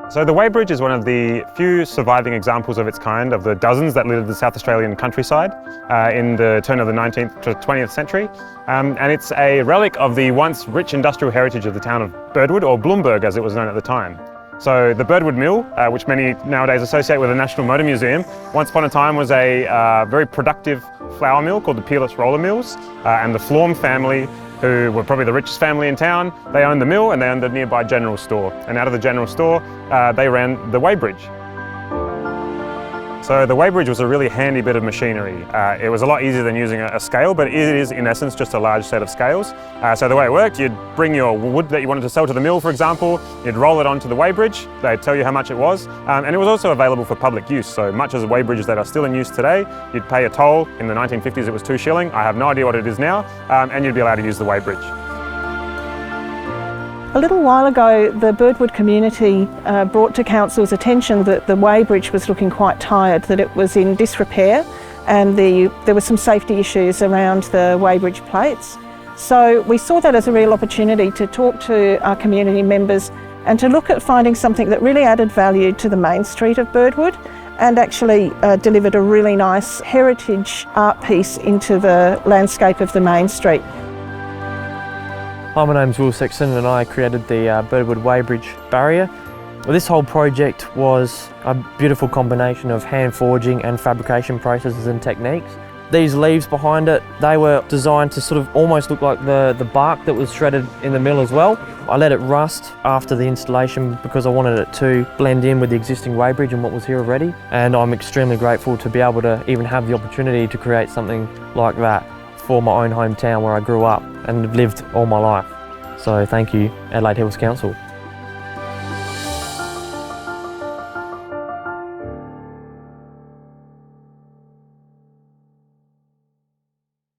So the Weighbridge is one of the few surviving examples of its kind of the dozens that littered the South Australian countryside in the turn of the 19th to 20th century. And it's a relic of the once rich industrial heritage of the town of Birdwood, or Bloomberg as it was known at the time. So the Birdwood Mill, which many nowadays associate with the National Motor Museum, once upon a time was a very productive flour mill called the Peerless Roller Mills, and the Florm family, who were probably the richest family in town, they owned the mill and they owned the nearby general store. And out of the general store, they ran the Weighbridge. So the Weighbridge was a really handy bit of machinery. It was a lot easier than using a scale, but it is in essence just a large set of scales. So the way it worked, you'd bring your wood that you wanted to sell to the mill, for example, you'd roll it onto the Weighbridge, they'd tell you how much it was, and it was also available for public use. So much as the Weighbridges that are still in use today, you'd pay a toll. In the 1950s it was 2 shilling, I have no idea what it is now, and you'd be allowed to use the Weighbridge. A little while ago, the Birdwood community brought to Council's attention that the Weighbridge was looking quite tired, that it was in disrepair, and there were some safety issues around the Weighbridge plates. So we saw that as a real opportunity to talk to our community members and to look at finding something that really added value to the main street of Birdwood and actually delivered a really nice heritage art piece into the landscape of the main street. Hi, my name's Will Sexton and I created the Birdwood Weighbridge barrier. Well, this whole project was a beautiful combination of hand forging and fabrication processes and techniques. These leaves behind it, they were designed to sort of almost look like the bark that was shredded in the mill as well. I let it rust after the installation because I wanted it to blend in with the existing Weighbridge and what was here already. And I'm extremely grateful to be able to even have the opportunity to create something like that for my own hometown where I grew up and have lived all my life. So thank you, Adelaide Hills Council.